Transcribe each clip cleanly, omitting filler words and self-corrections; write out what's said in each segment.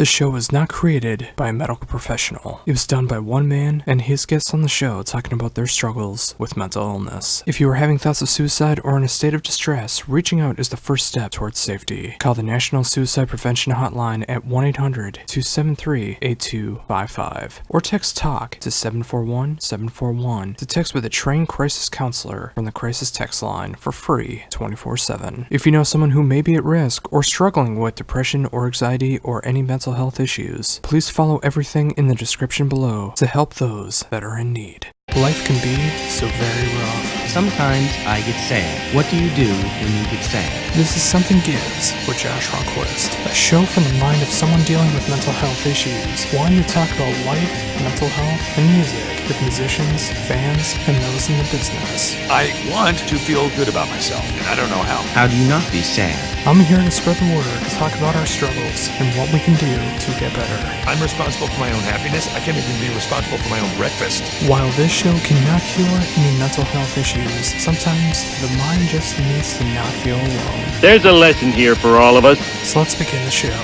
This show was not created by a medical professional. It was done by one man and his guests on the show talking about their struggles with mental illness. If you are having thoughts of suicide or in a state of distress, reaching out is the first step towards safety. Call the National Suicide Prevention Hotline at 1-800-273-8255 or text TALK to 741-741 to text with a trained crisis counselor from the crisis text line for free 24/7. If you know someone who may be at risk or struggling with depression or anxiety or any mental health issues, please follow everything in the description below to help those that are in need. Life can be so very rough. Sometimes I get sad. What do you do when you get sad? This is Something Gives with Josh Ronquist, a show from the mind of someone dealing with mental health issues, wanting to talk about life, mental health, and music with musicians, fans, and those in the business. I want to feel good about myself, and I don't know how. How do you not be sad? I'm here to spread the word, to talk about our struggles, and what we can do to get better. I'm responsible for my own happiness. I can't even be responsible for my own breakfast. While this show cannot cure any mental health issues, sometimes the mind just needs to not feel alone. There's a lesson here for all of us. So let's begin the show.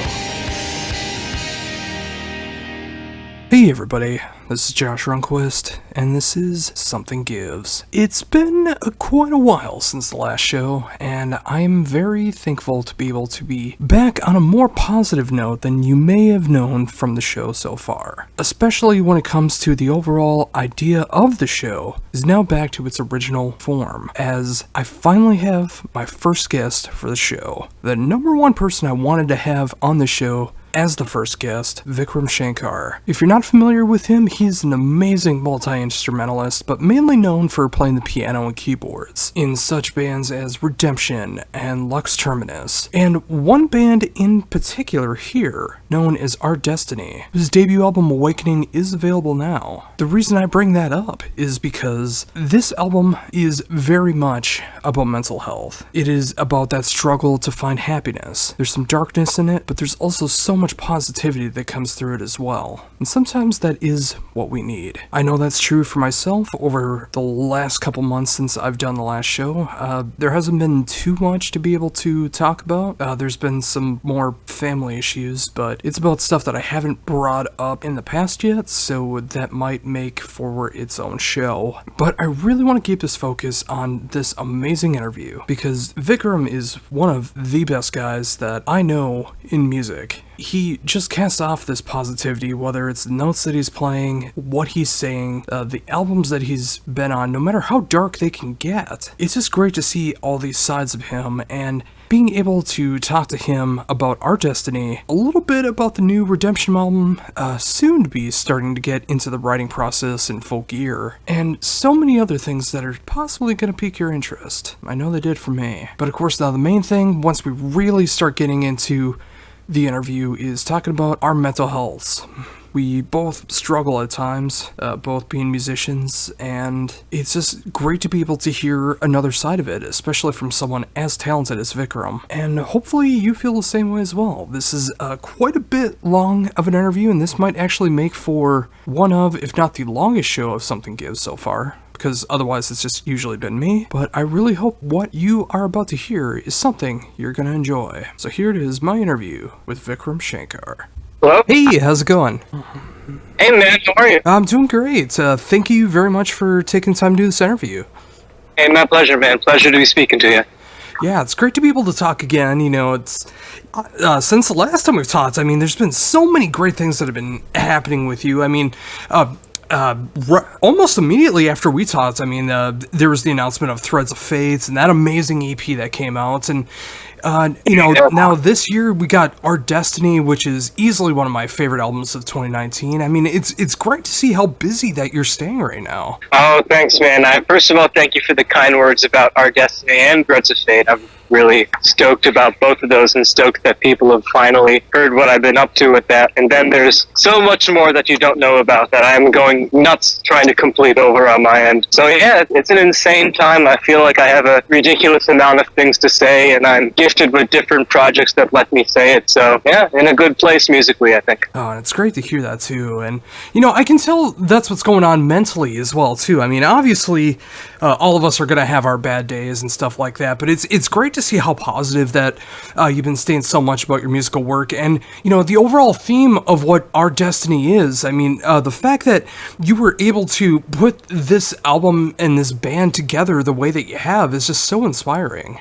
Hey everybody, this is Josh Ronquist, and this is Something Gives. It's been quite a while since the last show, and I'm very thankful to be able to be back on a more positive note than you may have known from the show so far. Especially when it comes to the overall idea of the show is now back to its original form, as I finally have my first guest for the show. The number one person I wanted to have on the show as the first guest, Vikram Shankar. If you're not familiar with him, he's an amazing multi-instrumentalist, but mainly known for playing the piano and keyboards in such bands as Redemption and Lux Terminus, and one band in particular here, known as Our Destiny, whose debut album Awakening is available now. The reason I bring that up is because this album is very much about mental health. It is about that struggle to find happiness. There's some darkness in it, but there's also so much positivity that comes through it as well. And sometimes that is what we need. I know that's true for myself over the last couple months since I've done the last show. There hasn't been too much to be able to talk about. There's been some more family issues, but it's about stuff that I haven't brought up in the past yet, so that might make for its own show. But I really want to keep this focus on this amazing interview, because Vikram is one of the best guys that I know in music. He just casts off this positivity, whether it's the notes that he's playing, what he's saying, the albums that he's been on, no matter how dark they can get. It's just great to see all these sides of him, and being able to talk to him about Our Destiny, a little bit about the new Redemption album, soon to be starting to get into the writing process in full gear, and so many other things that are possibly going to pique your interest. I know they did for me. But of course, now the main thing, once we really start getting into the interview, is talking about our mental health. We both struggle at times, both being musicians, and it's just great to be able to hear another side of it, especially from someone as talented as Vikram. And hopefully you feel the same way as well. This is quite a bit long of an interview, and this might actually make for one of, if not the longest show of Something Gives so far, because otherwise it's just usually been me. But I really hope what you are about to hear is something you're going to enjoy. So here it is, my interview with Vikram Shankar. Hello? Hey, how's it going? Hey man, how are you? I'm doing great. Thank you very much for taking time to do this interview. Hey, my pleasure, man. Pleasure to be speaking to you. Yeah, it's great to be able to talk again. You know, it's since the last time we've talked, I mean, there's been so many great things that have been happening with you. I mean, almost immediately after we talked, I mean, there was the announcement of Threads of Fate and that amazing EP that came out, and you know, now this year we got Our Destiny, which is easily one of my favorite albums of 2019. I mean, it's great to see how busy that you're staying right now. Oh, thanks, man. First of all, thank you for the kind words about Our Destiny and Threads of Fate. I'm really stoked about both of those, and stoked that people have finally heard what I've been up to with that. And then there's so much more that you don't know about that I'm going nuts trying to complete over on my end. So yeah, it's an insane time. I feel like I have a ridiculous amount of things to say, and I'm gifted with different projects that let me say it. So yeah, in a good place musically, I think. Oh, and it's great to hear that too. And you know, I can tell that's what's going on mentally as well too. I mean, obviously all of us are going to have our bad days and stuff like that, but it's great to to see how positive that you've been saying so much about your musical work, and the overall theme of what Our Destiny is. I mean, the fact that you were able to put this album and this band together the way that you have is just so inspiring.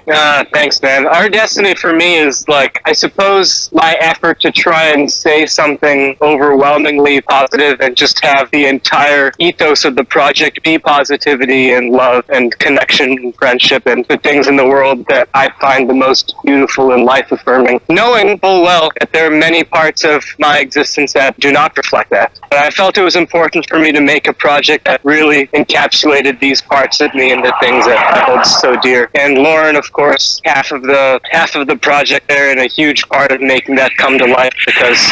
Thanks, man. Our Destiny for me is like, I suppose, my effort to try and say something overwhelmingly positive and just have the entire ethos of the project be positivity and love and connection and friendship and the things in the world that I find the most beautiful and life-affirming, knowing full well that there are many parts of my existence that do not reflect that. But I felt it was important for me to make a project that really encapsulated these parts of me and the things that I hold so dear. And Lauren, of course, half of the project there, and a huge part of making that come to life, because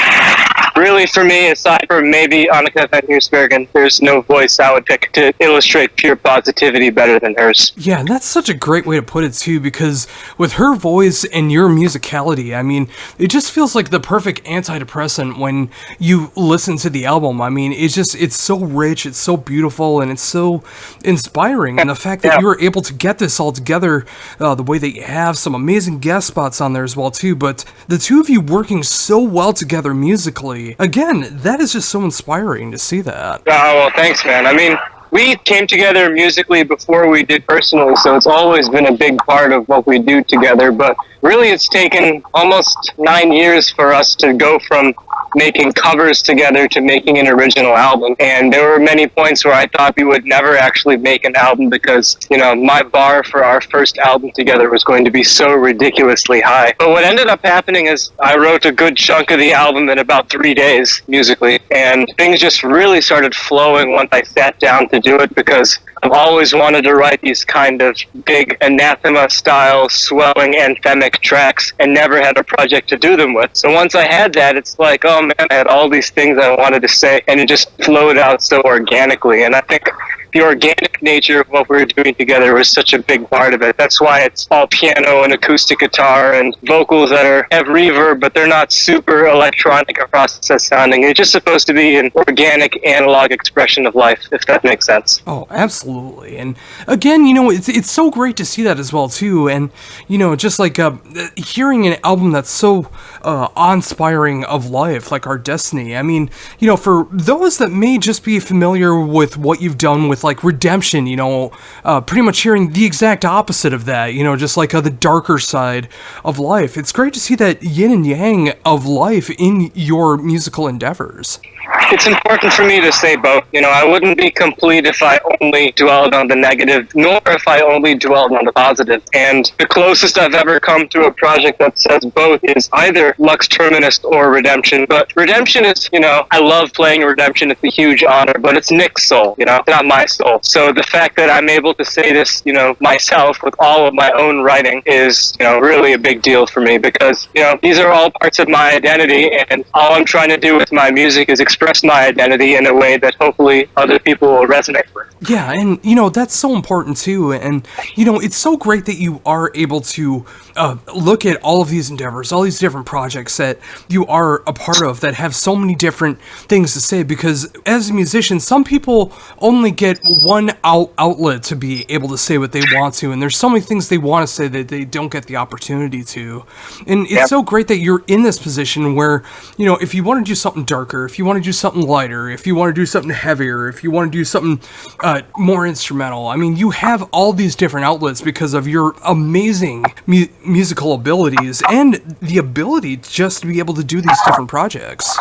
really for me, aside from maybe Annika van Heersbergen, there's no voice I would pick to illustrate pure positivity better than hers. Yeah, and that's such a great way to put it too, because with her voice and your musicality, I mean, it just feels like the perfect antidepressant when you listen to the album. I mean, it's so rich, it's so beautiful, and it's so inspiring. And the fact that you were able to get this all together the way that you have, some amazing guest spots on there as well too, but the two of you working so well together musically, again, that is just so inspiring to see that. Oh, well, thanks, man. I mean, we came together musically before we did personally, so it's always been a big part of what we do together, but really it's taken almost 9 years for us to go from making covers together to making an original album. And there were many points where I thought we would never actually make an album because, my bar for our first album together was going to be so ridiculously high. But what ended up happening is I wrote a good chunk of the album in about 3 days musically, and things just really started flowing once I sat down to do it, because I've always wanted to write these kind of big anathema-style, swelling, anthemic tracks and never had a project to do them with. So once I had that, it's like, oh man, I had all these things I wanted to say, and it just flowed out so organically. And I think the organic nature of what we were doing together was such a big part of it. That's why it's all piano and acoustic guitar and vocals that have reverb, but they're not super electronic or processed sounding. It's just supposed to be an organic, analog expression of life, if that makes sense. Oh, absolutely. And again, it's so great to see that as well too. And just like hearing an album that's so awe-inspiring of life, like Our Destiny. I mean, for those that may just be familiar with what you've done with like Redemption, pretty much hearing the exact opposite of that, just like the darker side of life. It's great to see that yin and yang of life in your musical endeavors. It's important for me to say both. I wouldn't be complete if I only dwelled on the negative, nor if I only dwelled on the positive. And the closest I've ever come to a project that says both is either Lux Terminus or Redemption. But Redemption is, I love playing Redemption. It's a huge honor, but it's Nick's soul, it's not my soul. So the fact that I'm able to say this, myself with all of my own writing is, really a big deal for me, because, these are all parts of my identity, and all I'm trying to do with my music is express my identity in a way that hopefully other people will resonate with. Yeah, and that's so important too, and it's so great that you are able to look at all of these endeavors, all these different projects that you are a part of that have so many different things to say, because as a musician, some people only get one outlet to be able to say what they want to, and there's so many things they want to say that they don't get the opportunity to. And it's so great that you're in this position where, if you want to do something darker, if you want to do something lighter, if you want to do something heavier, if you want to do something more instrumental, I mean, you have all these different outlets because of your amazing musical abilities and the ability just to be able to do these different projects.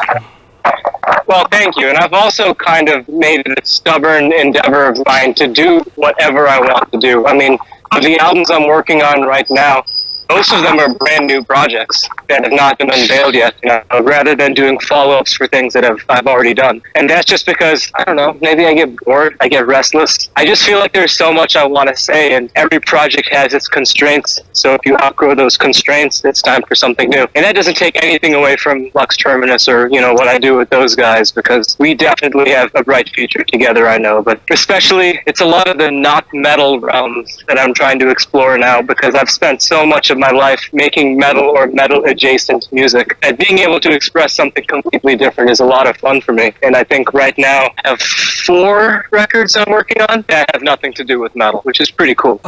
Well, thank you. And I've also kind of made it a stubborn endeavor of mine to do whatever I want to do. I mean, of the albums I'm working on right now, most of them are brand new projects that have not been unveiled yet, rather than doing follow-ups for things that I've already done. And that's just because, I don't know, maybe I get bored, I get restless. I just feel like there's so much I want to say, and every project has its constraints. So if you outgrow those constraints, it's time for something new. And that doesn't take anything away from Lux Terminus or, what I do with those guys, because we definitely have a bright future together, I know. But especially, it's a lot of the not metal realms that I'm trying to explore now, because I've spent so much of my life making metal or metal adjacent music. And being able to express something completely different is a lot of fun for me. And I think right now I have 4 records I'm working on that have nothing to do with metal, which is pretty cool.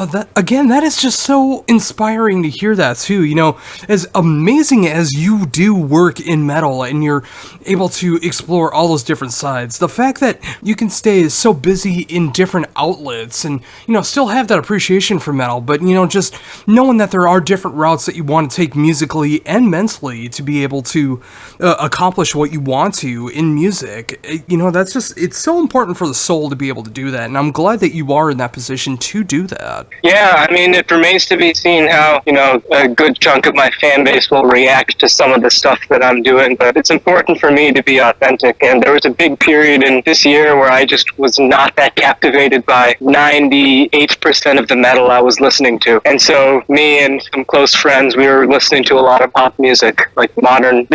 That is just so inspiring to hear that too. You know, as amazing as you do work in metal and you're able to explore all those different sides, the fact that you can stay so busy in different outlets and, you know, still have that appreciation for metal, but, you know, just knowing that there are different routes that you want to take musically and mentally to be able to accomplish what you want to in music, you know, that's just, it's so important for the soul to be able to do that, and I'm glad that you are in that position to do that. Yeah, I mean, it remains to be seen how, you know, a good chunk of my fan base will react to some of the stuff that I'm doing, but it's important for me to be authentic, and there was a big period in this year where I just was not that captivated by 98% of the metal I was listening to, and so me and some close friends, we were listening to a lot of pop music, like modern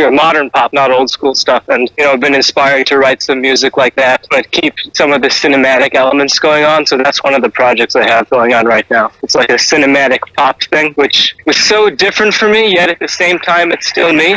pop, not old school stuff, and, you know, I've been inspired to write some music like that, but keep some of the cinematic elements going on, so that's one of the projects I have going on right now. It's like a cinematic pop thing, which was so different for me, yet at the same time it's still me.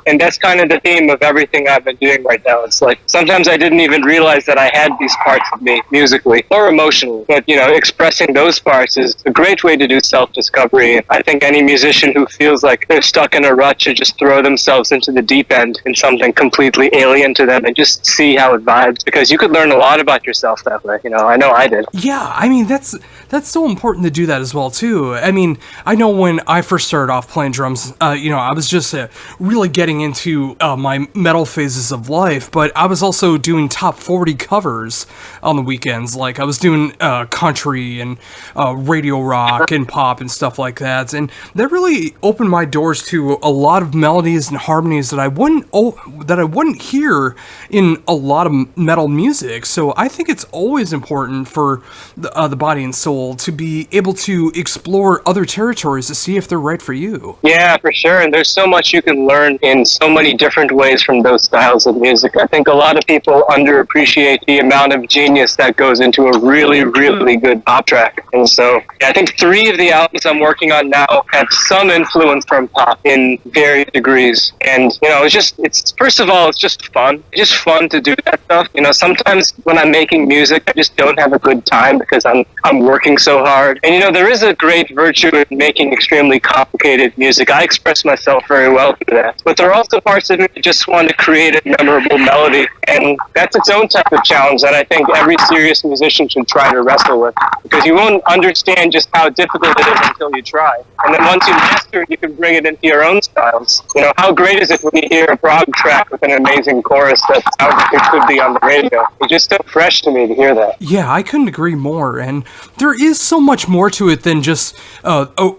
And that's kind of the theme of everything I've been doing right now. It's like, sometimes I didn't even realize that I had these parts of me, musically or emotionally. But, you know, expressing those parts is a great way to do self-discovery. I think any musician who feels like they're stuck in a rut should just throw themselves into the deep end in something completely alien to them and just see how it vibes. Because you could learn a lot about yourself that way. You know I did. Yeah, I mean, that's so important to do that as well, too. I mean, I know when I first started off playing drums, you know, I was just really getting into my metal phases of life, but I was also doing top 40 covers on the weekends. Like, I was doing country and radio rock and pop and stuff like that, and that really opened my doors to a lot of melodies and harmonies that I wouldn't hear in a lot of metal music. So I think it's always important for the body and soul to be able to explore other territories to see if they're right for you. Yeah, for sure. And there's so much you can learn in so many different ways from those styles of music. I think a lot of people underappreciate the amount of genius that goes into a really, really good pop track. And so I think 3 of the albums I'm working on now have some influence from pop in various degrees. And, you know, it's first of all, it's just fun. It's just fun to do that stuff. You know, sometimes when I'm making music, I just don't have a good time because I'm working so hard. And, you know, there is a great virtue in making extremely complicated music. I express myself very well through that. But there are also parts of me that just want to create a memorable melody. And that's its own type of challenge that I think every serious musician should try to wrestle with. Because you won't understand just how difficult it is until you try. And then once you master it, you can bring it into your own styles. You know, how great is it when you hear a prog track with an amazing chorus that sounds like it could be on the radio? It's just so fresh to me to hear that. Yeah, I couldn't agree more. And there is so much more to it than just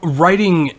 writing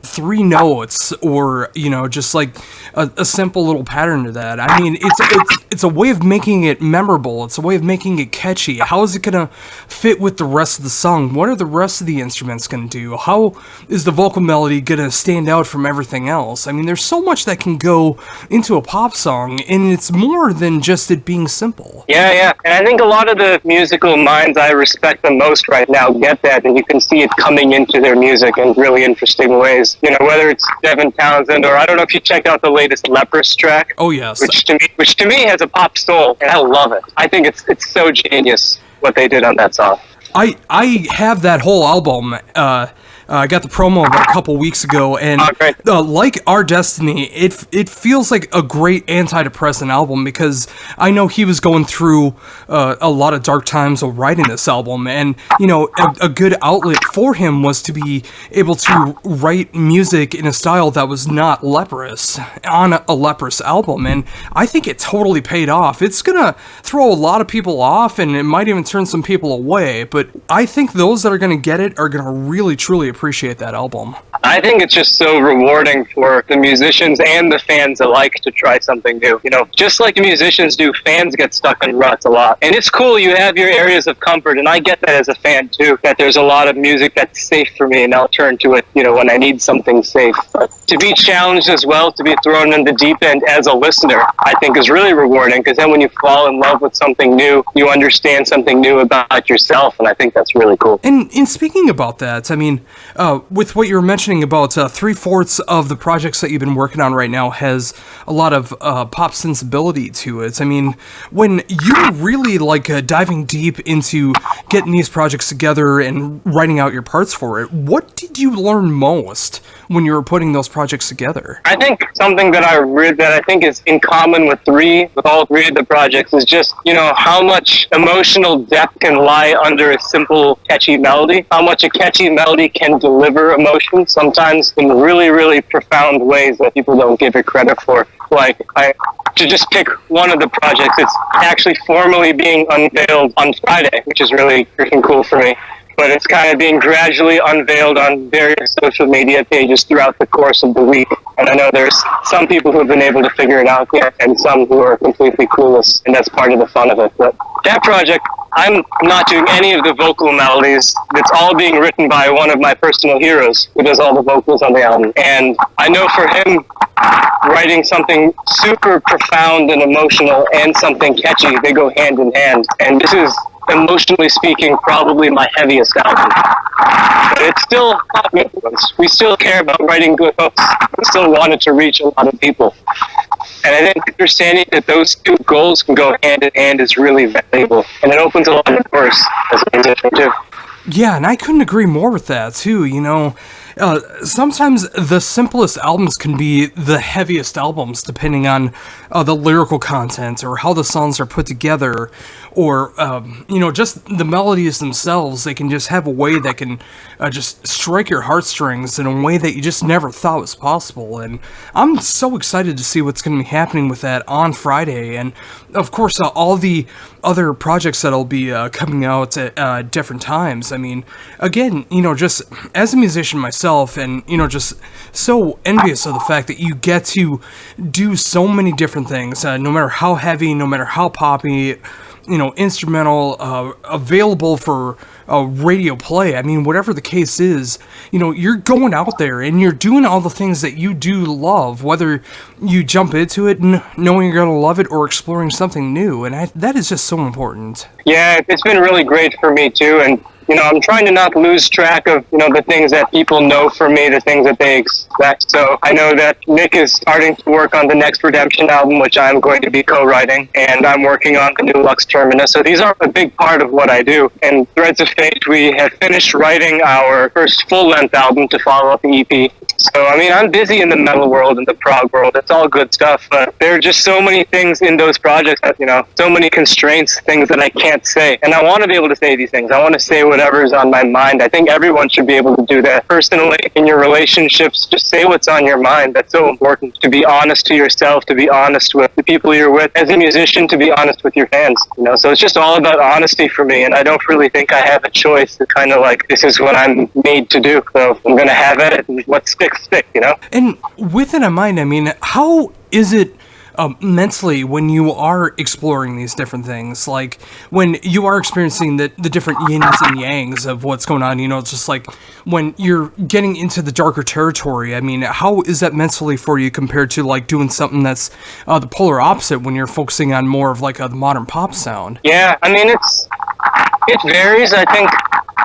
3 notes or, you know, just like a simple little pattern to that. I mean, it's a way of making it memorable. It's a way of making it catchy. How is it going to fit with the rest of the song? What are the rest of the instruments going to do? How is the vocal melody going to stand out from everything else? I mean, there's so much that can go into a pop song, and it's more than just it being simple. Yeah. And I think a lot of the musical minds I respect the most right now get that, and you can see it coming into their music in really interesting ways. You know, whether it's Devin Townsend or I don't know if you checked out the latest Leprous track. Oh yes, which to me has a pop soul, and I love it. I think it's so genius what they did on that song. I have that whole album. I got the promo about a couple weeks ago, and like Our Destiny, it feels like a great antidepressant album because I know he was going through a lot of dark times while writing this album, and you know, a good outlet for him was to be able to write music in a style that was not leprous on a leprous album, and I think it totally paid off. It's gonna throw a lot of people off, and it might even turn some people away, but I think those that are gonna get it are gonna really truly appreciate that album. I think it's just so rewarding for the musicians and the fans alike to try something new. You know, just like the musicians do, fans get stuck in ruts a lot. And it's cool, you have your areas of comfort, and I get that as a fan too, that there's a lot of music that's safe for me, and I'll turn to it, you know, when I need something safe. But to be challenged as well, to be thrown in the deep end as a listener, I think is really rewarding, because then when you fall in love with something new, you understand something new about yourself, and I think that's really cool. And in speaking about that, I mean, with what you were mentioning about 3/4 of the projects that you've been working on right now has a lot of pop sensibility to it. I mean, when you were really like diving deep into getting these projects together and writing out your parts for it, what did you learn most when you were putting those projects together? I think something that I read that I think is in common with all three of the projects is just, how much emotional depth can lie under a simple, catchy melody. How much a catchy melody can deliver emotion, sometimes in really, really profound ways that people don't give it credit for. To just pick one of the projects, it's actually formally being unveiled on Friday, which is really freaking cool for me. But it's kind of being gradually unveiled on various social media pages throughout the course of the week. And I know there's some people who have been able to figure it out yet, and some who are completely clueless, and that's part of the fun of it. But that project, I'm not doing any of the vocal melodies. It's all being written by one of my personal heroes who does all the vocals on the album. And I know for him, writing something super profound and emotional and something catchy, they go hand in hand. And this is, emotionally speaking, probably my heaviest album. But it's still not good ones. We still care about writing good hooks. We still want it to reach a lot of people. And I think understanding that those two goals can go hand in hand is really valuable. And it opens a lot of doors as a musician, too. Yeah, and I couldn't agree more with that, too, sometimes the simplest albums can be the heaviest albums, depending on the lyrical content or how the songs are put together, or just the melodies themselves. They can just have a way that can just strike your heartstrings in a way that you just never thought was possible. And I'm so excited to see what's going to be happening with that on Friday, and of course all the other projects that'll be coming out at different times. I mean, again, just as a musician myself, and just so envious of the fact that you get to do so many different things, no matter how heavy, no matter how poppy, instrumental, available for radio play. I mean, whatever the case is, you're going out there and you're doing all the things that you do love, whether you jump into it knowing you're going to love it or exploring something new. And that is just so important. Yeah, it's been really great for me, too. And I'm trying to not lose track of, the things that people know from me, the things that they expect. So I know that Nick is starting to work on the next Redemption album, which I'm going to be co-writing, and I'm working on the new Lux Terminus. So these are a big part of what I do. And Threads of Fate, we have finished writing our first full-length album to follow up the EP. So, I'm busy in the metal world and the prog world. It's all good stuff, but there are just so many things in those projects that, so many constraints, things that I can't say. And I want to be able to say these things. I want to say whatever is on my mind. I think everyone should be able to do that. Personally, in your relationships, just say what's on your mind. That's so important. To be honest to yourself, to be honest with the people you're with. As a musician, to be honest with your fans. So it's just all about honesty for me, and I don't really think I have a choice. To kind of this is what I'm made to do. So I'm going to have at it, and what sticks, stick. And with it in mind, how is it mentally when you are exploring these different things? Like, when you are experiencing the different yins and yangs of what's going on, it's just like when you're getting into the darker territory. How is that mentally for you compared to doing something that's the polar opposite when you're focusing on more of the modern pop sound? Yeah, it varies. I think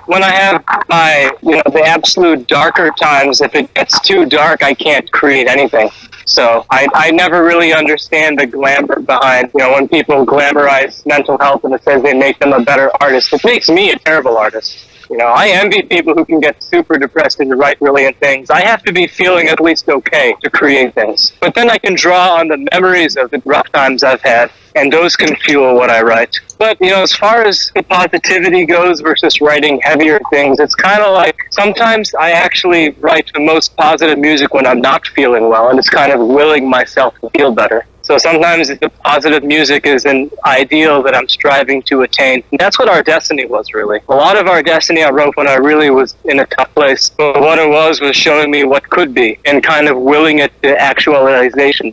when I have my, the absolute darker times, if it gets too dark, I can't create anything. So I never really understand the glamour behind, when people glamorize mental health and it says they make them a better artist. It makes me a terrible artist. I envy people who can get super depressed and write brilliant things. I have to be feeling at least okay to create things. But then I can draw on the memories of the rough times I've had, and those can fuel what I write. But, as far as the positivity goes versus writing heavier things, it's kind of like sometimes I actually write the most positive music when I'm not feeling well, and it's kind of willing myself to feel better. So sometimes the positive music is an ideal that I'm striving to attain. And that's what Our Destiny was, really. A lot of Our Destiny I wrote when I really was in a tough place. But what it was showing me what could be and kind of willing it to actualization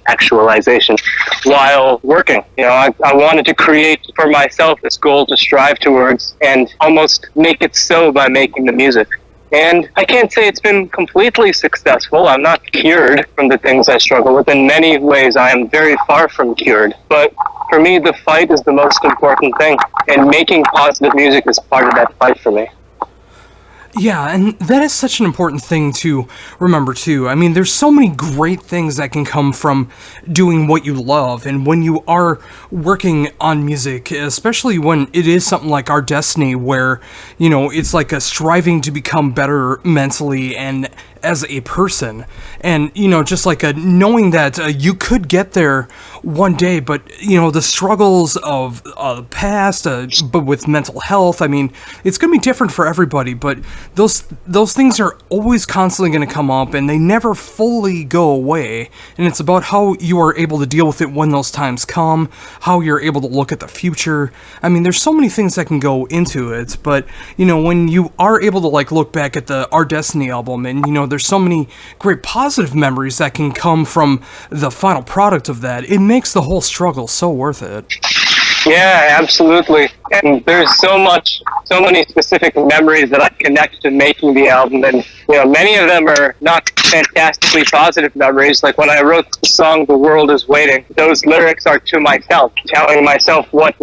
while working. I wanted to create for myself this goal to strive towards and almost make it so by making the music. And I can't say it's been completely successful. I'm not cured from the things I struggle with. In many ways, I am very far from cured. But for me, the fight is the most important thing. And making positive music is part of that fight for me. Yeah, and that is such an important thing to remember too. I mean, there's so many great things that can come from doing what you love, and when you are working on music, especially when it is something like Our Destiny, where, you know, it's like a striving to become better mentally and as a person, and, you know, just like a knowing that you could get there one day, but, you know, the struggles of the past, but with mental health, I mean, it's going to be different for everybody, but those things are always constantly going to come up, and they never fully go away, and it's about how you are able to deal with it when those times come, how you're able to look at the future. I mean, there's so many things that can go into it, but, you know, when you are able to, like, look back at the Our Destiny album, and, you know, there's so many great positive memories that can come from the final product of that, it makes the whole struggle so worth it. Yeah, absolutely. And there's so many specific memories that I connect to making the album, and, you know, many of them are not fantastically positive memories. Like when I wrote the song "The World Is Waiting," those lyrics are to myself, telling myself what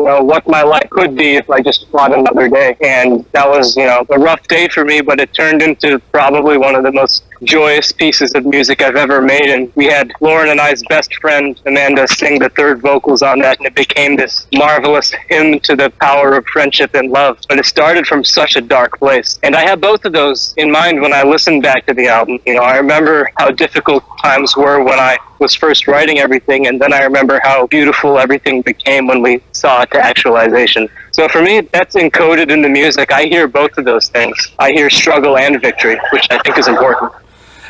my life could be if I just fought another day. And that was, you know, a rough day for me, but it turned into probably one of the most joyous pieces of music I've ever made. And we had Lauren and I's best friend Amanda sing the third vocals on that, and it became this marvelous hymn to the power of friendship and love. But it started from such a dark place, and I have both of those in mind when I listen back to the album. You know, I remember how difficult times were when I was first writing everything, and then I remember how beautiful everything became when we saw it to actualization. So for me, that's encoded in the music. I hear both of those things. I hear struggle and victory, which I think is important.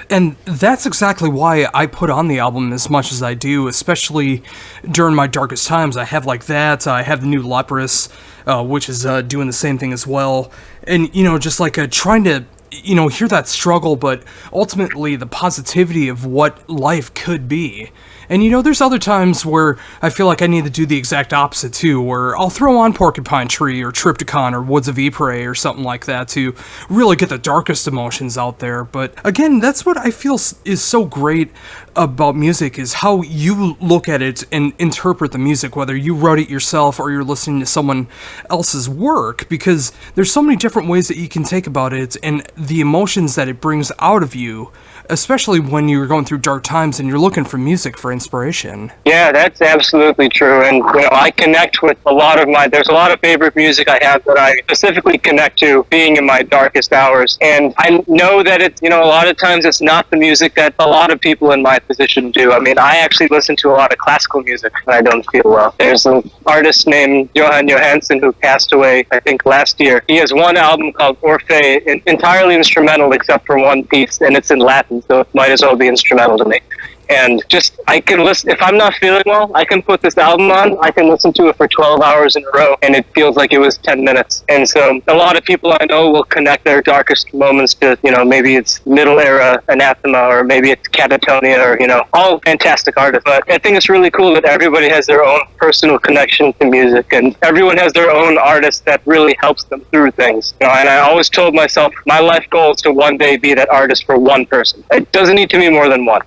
And that's exactly why I put on the album as much as I do, especially during my darkest times. I have like that, I have the new Leprous, which is doing the same thing as well. And, you know, just like trying to, you know, hear that struggle, but ultimately the positivity of what life could be. And, you know, there's other times where I feel like I need to do the exact opposite, too, where I'll throw on Porcupine Tree or Triptychon or Woods of Ypres or something like that to really get the darkest emotions out there. But, again, that's what I feel is so great about music, is how you look at it and interpret the music, whether you wrote it yourself or you're listening to someone else's work, because there's so many different ways that you can take about it and the emotions that it brings out of you, especially when you're going through dark times and you're looking for music for inspiration. Yeah, that's absolutely true. And, you know, I connect with there's a lot of favorite music I have that I specifically connect to being in my darkest hours. And I know that it's, you know, a lot of times it's not the music that a lot of people in my position do. I mean, I actually listen to a lot of classical music when I don't feel well. There's an artist named Johan Johansson who passed away, I think, last year. He has one album called Orpheus, entirely instrumental except for one piece, and it's in Latin, so it might as well be instrumental to me. And just, I can listen, if I'm not feeling well, I can put this album on, I can listen to it for 12 hours in a row, and it feels like it was 10 minutes. And so a lot of people I know will connect their darkest moments to, you know, maybe it's middle era Anathema, or maybe it's Catatonia, or, you know, all fantastic artists. But I think it's really cool that everybody has their own personal connection to music, and everyone has their own artist that really helps them through things. You know, and I always told myself, my life goal is to one day be that artist for one person. It doesn't need to be more than one.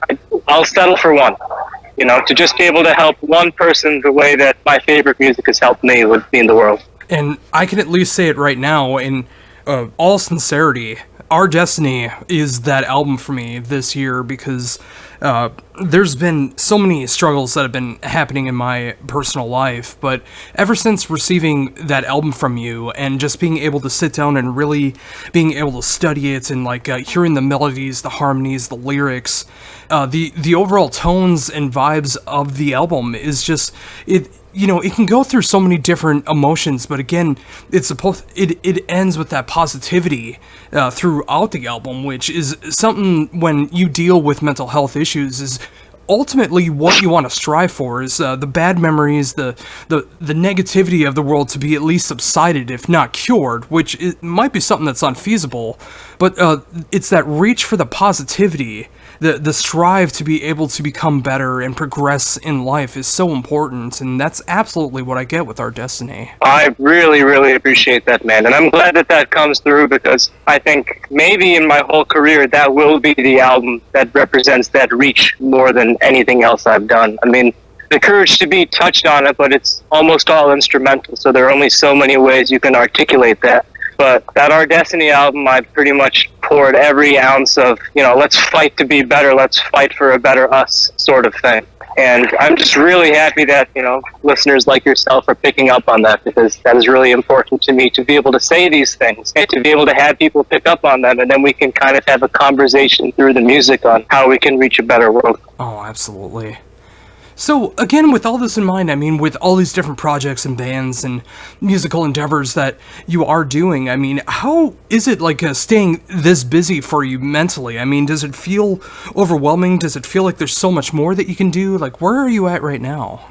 I'll settle for one. You know, to just be able to help one person the way that my favorite music has helped me would be in the world. And I can at least say it right now in all sincerity, Our Destiny is that album for me this year, because there's been so many struggles that have been happening in my personal life, but ever since receiving that album from you and just being able to sit down and really being able to study it and like hearing the melodies, the harmonies, the lyrics, the overall tones and vibes of the album is just, it, you know, it can go through so many different emotions, but again, it ends with that positivity throughout the album, which is something when you deal with mental health issues is ultimately what you want to strive for, is the bad memories, the negativity of the world to be at least subsided, if not cured, which it might be something that's unfeasible, but it's that reach for the positivity. The strive to be able to become better and progress in life is so important, and that's absolutely what I get with Our Destiny. I really, really appreciate that, man, and I'm glad that that comes through, because I think maybe in my whole career that will be the album that represents that reach more than anything else I've done. I mean, the courage to be touched on it, but it's almost all instrumental, so there are only so many ways you can articulate that. but that Our Destiny album, I pretty much poured every ounce of, let's fight to be better, let's fight for a better us sort of thing. And I'm just really happy that, listeners like yourself are picking up on that, because that is really important to me, to be able to say these things and to be able to have people pick up on them, and then we can kind of have a conversation through the music on how we can reach a better world. Oh, absolutely. So, again, with all this in mind, I mean, with all these different projects and bands and musical endeavors that you are doing, I mean, how is it, like, staying this busy for you mentally? I mean, does it feel overwhelming? Does it feel like there's so much more that you can do? Like, where are you at right now?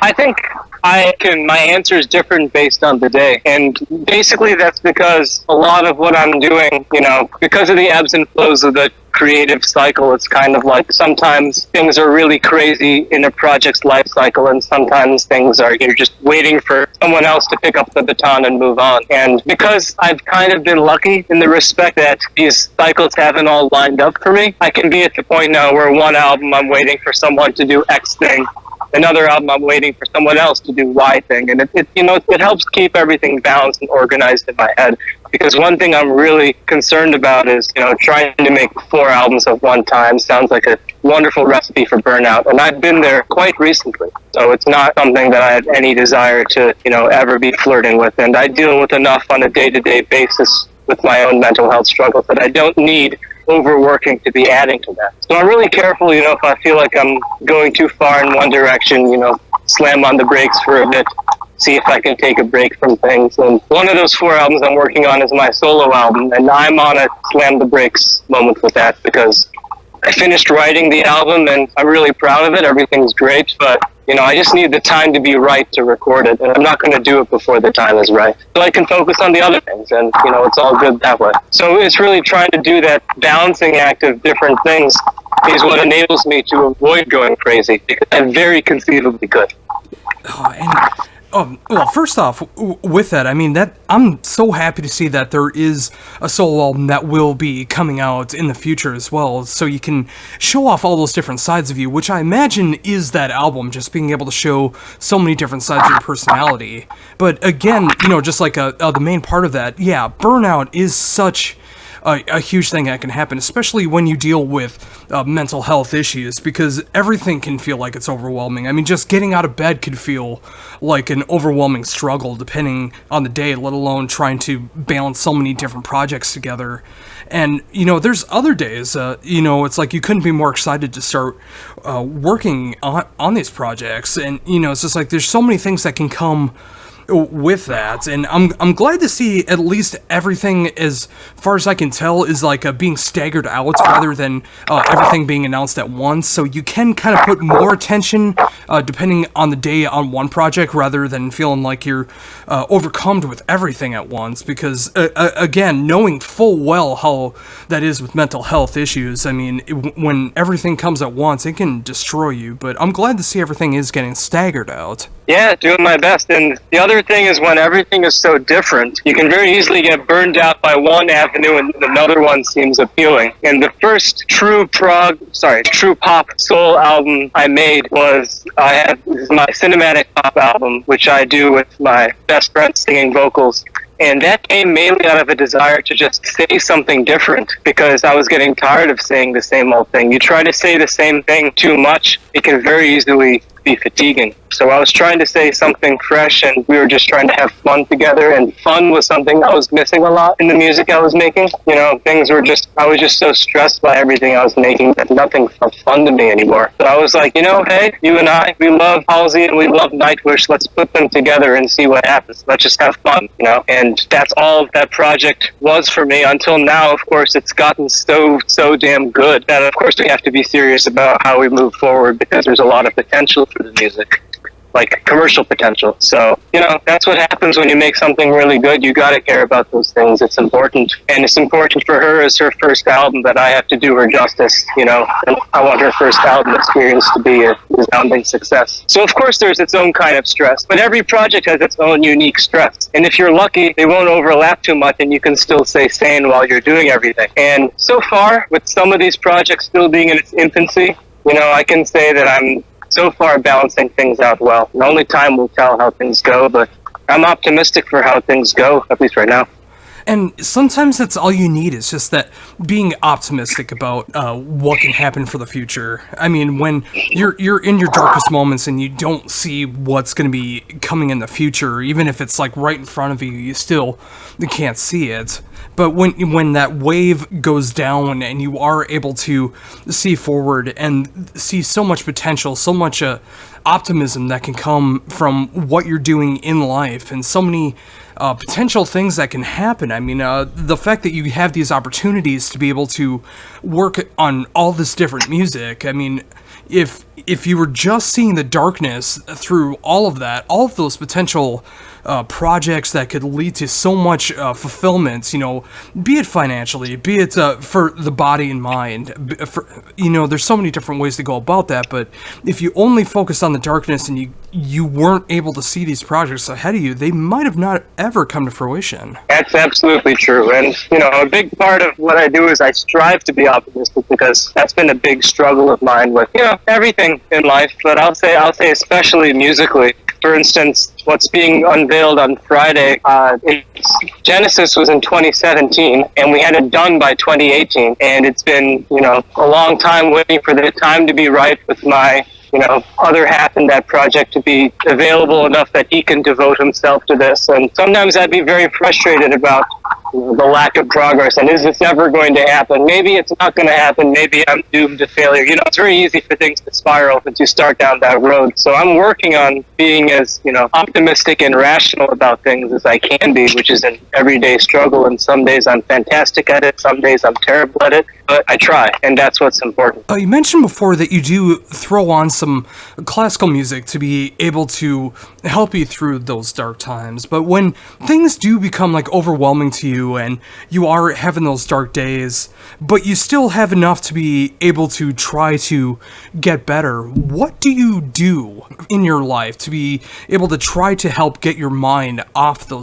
I think my answer is different based on the day. And basically that's because a lot of what I'm doing, because of the ebbs and flows of the creative cycle, it's kind of like sometimes things are really crazy in a project's life cycle, and sometimes things are, you're just waiting for someone else to pick up the baton and move on. And because I've kind of been lucky in the respect that these cycles haven't all lined up for me, I can be at the point now where one album I'm waiting for someone to do X thing, another album I'm waiting for someone else to do Y thing, and it helps keep everything balanced and organized in my head. Because one thing I'm really concerned about is, trying to make 4 albums at one time sounds like a wonderful recipe for burnout, and I've been there quite recently. So it's not something that I have any desire to, ever be flirting with, and I deal with enough on a day-to-day basis with my own mental health struggles that I don't need overworking to be adding to that. So I'm really careful, if I feel like I'm going too far in one direction, slam on the brakes for a bit, see if I can take a break from things. And one of those 4 albums I'm working on is my solo album, and I'm on a slam the brakes moment with that, because I finished writing the album and I'm really proud of it. Everything's great, but I just need the time to be right to record it, and I'm not going to do it before the time is right. So I can focus on the other things, and it's all good that way. So it's really trying to do that balancing act of different things is what enables me to avoid going crazy, because I'm very conceivably good. Well, first off, with that, I mean, I'm so happy to see that there is a solo album that will be coming out in the future as well, so you can show off all those different sides of you, which I imagine is that album, just being able to show so many different sides of your personality. But again, just like the main part of that, yeah, burnout is such a huge thing that can happen, especially when you deal with mental health issues, because everything can feel like it's overwhelming. I mean, just getting out of bed could feel like an overwhelming struggle depending on the day, let alone trying to balance so many different projects together. And, there's other days, it's like you couldn't be more excited to start working on these projects. And, it's just like there's so many things that can come with that, and I'm glad to see at least everything, as far as I can tell, is like being staggered out rather than everything being announced at once, so you can kind of put more attention depending on the day on one project rather than feeling like you're overcome with everything at once, because again, knowing full well how that is with mental health issues, I mean, when everything comes at once, it can destroy you, but I'm glad to see everything is getting staggered out. Yeah, doing my best. And the other thing is, when everything is so different, you can very easily get burned out by one avenue and another one seems appealing. And the first true pop soul album I made was this is my cinematic pop album, which I do with my best friend singing vocals. And that came mainly out of a desire to just say something different, because I was getting tired of saying the same old thing. You try to say the same thing too much, it can very easily be fatiguing. So I was trying to say something fresh, and we were just trying to have fun together, and fun was something I was missing a lot in the music I was making. I was just so stressed by everything I was making that nothing felt fun to me anymore. So I was like, hey, you and I, we love Halsey and we love Nightwish, let's put them together and see what happens. Let's just have fun, and that's all that project was for me until now. Of course, it's gotten so damn good that of course we have to be serious about how we move forward, because there's a lot of potential for the music, like commercial potential. So, that's what happens when you make something really good. You got to care about those things. It's important. And it's important for her as her first album that I have to do her justice, and I want her first album experience to be a resounding success. So, of course, there's its own kind of stress, but every project has its own unique stress. And if you're lucky, they won't overlap too much and you can still stay sane while you're doing everything. And so far, with some of these projects still being in its infancy, I can say that I'm so far balancing things out well. And only time will tell how things go, but I'm optimistic for how things go, at least right now. And sometimes that's all you need, is just that being optimistic about what can happen for the future. I mean, when you're in your darkest moments and you don't see what's going to be coming in the future, even if it's like right in front of you, you still can't see it. But when that wave goes down and you are able to see forward and see so much potential, so much optimism that can come from what you're doing in life, and so many potential things that can happen. I mean, the fact that you have these opportunities to be able to work on all this different music. I mean, if you were just seeing the darkness through all of that, all of those potential projects that could lead to so much fulfillment, be it financially, be it for the body and mind, there's so many different ways to go about that. But if you only focus on the darkness and you weren't able to see these projects ahead of you, they might have not ever come to fruition. That's absolutely true. And, a big part of what I do is I strive to be optimistic, because that's been a big struggle of mine with, everything in life. But I'll say especially musically. For instance, what's being unveiled on Friday, Genesis was in 2017, and we had it done by 2018. And it's been, a long time waiting for the time to be right with my other half in that project to be available enough that he can devote himself to this. And sometimes I'd be very frustrated about the lack of progress, and is this ever going to happen? Maybe it's not going to happen. Maybe I'm doomed to failure. It's very easy for things to spiral once you start down that road. So I'm working on being as, optimistic and rational about things as I can be, which is an everyday struggle. And some days I'm fantastic at it. Some days I'm terrible at it. But I try, and that's what's important. You mentioned before that you do throw on some classical music to be able to help you through those dark times. But when things do become overwhelming to you and you are having those dark days, but you still have enough to be able to try to get better, what do you do in your life to be able to try to help get your mind off the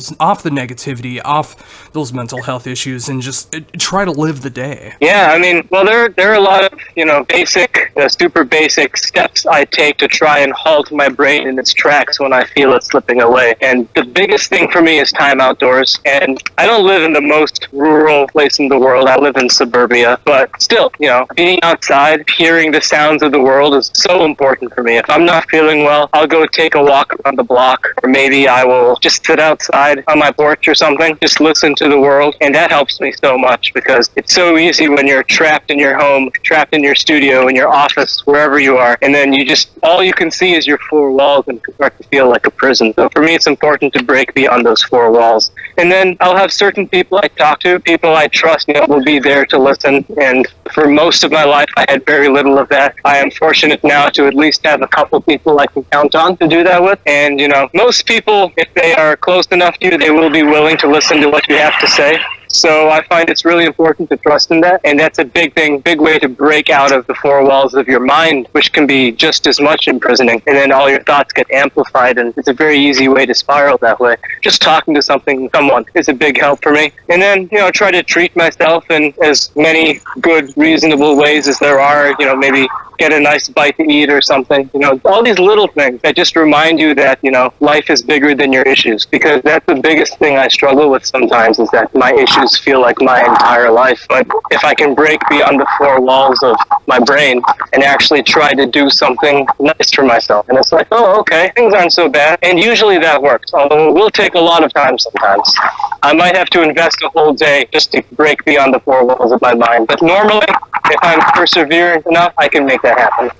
negativity, off those mental health issues, and just try to live the day? Yeah, there are a lot of, basic, super basic steps I take to try and halt my brain in its tracks when I feel it slipping away. And the biggest thing for me is time outdoors. And I don't live in the most rural place in the world. I live in suburbia. But still, being outside, hearing the sounds of the world is so important for me. If I'm not feeling well, I'll go take a walk around the block, or maybe I will just sit outside on my porch or something, just listen to the world. And that helps me so much, because it's so easy when you're trapped in your home, trapped in your studio, in your office, wherever you are, and then all you can see is your four walls, and start to feel like a prison. So for me, it's important to break beyond those four walls. And then I'll have certain people I talk to, people I trust, will be there to listen. And for most of my life, I had very little of that. I am fortunate now to at least have a couple people I can count on to do that with. And, most people, if they are close enough to you, they will be willing to listen to what you have to say. So I find it's really important to trust in that, and that's a big way to break out of the four walls of your mind, which can be just as much imprisoning, and then all your thoughts get amplified, and it's a very easy way to spiral that way. Just talking to someone is a big help for me. And then, try to treat myself in as many good, reasonable ways as there are, maybe get a nice bite to eat or something. All these little things that just remind you that, life is bigger than your issues, because that's the biggest thing I struggle with sometimes, is that my issues feel like my entire life. But if I can break beyond the four walls of my brain and actually try to do something nice for myself, and it's like, oh, okay, things aren't so bad. And usually that works, although it will take a lot of time sometimes. I might have to invest a whole day just to break beyond the four walls of my mind. But normally, if I'm perseverant enough, I can make that happen.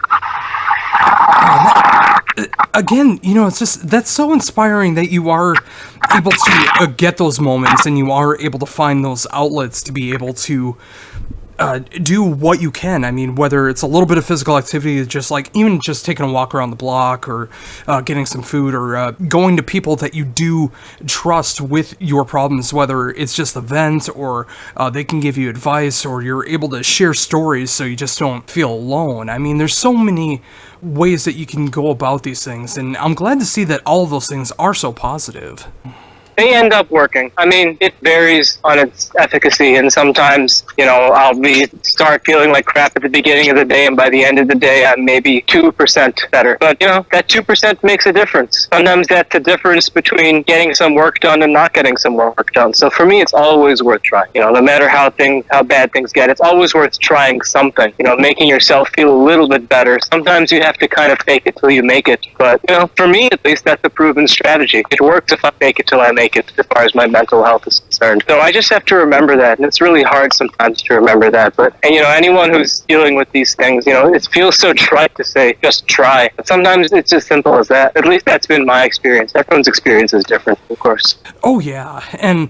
Again, it's just, that's so inspiring that you are able to get those moments, and you are able to find those outlets to be able to do what you can. I mean, whether it's a little bit of physical activity, just even just taking a walk around the block, or getting some food, or going to people that you do trust with your problems, whether it's just a vent, or they can give you advice, or you're able to share stories so you just don't feel alone. I mean, there's so many ways that you can go about these things, and I'm glad to see that all of those things are so positive. they end up working. I mean, it varies on its efficacy, and sometimes, I'll start feeling like crap at the beginning of the day, and by the end of the day, I'm maybe 2% better. But, that 2% makes a difference. Sometimes that's the difference between getting some work done and not getting some work done. So for me, it's always worth trying. No matter how bad things get, it's always worth trying something. Making yourself feel a little bit better. Sometimes you have to kind of fake it till you make it. But, for me, at least, that's a proven strategy. It works if I fake it till I make it, as far as my mental health is concerned. So I just have to remember that, and it's really hard sometimes to remember that. But, anyone who's dealing with these things, it feels so trite to say, just try. But sometimes it's as simple as that. At least that's been my experience. Everyone's experience is different, of course. Oh, yeah. And,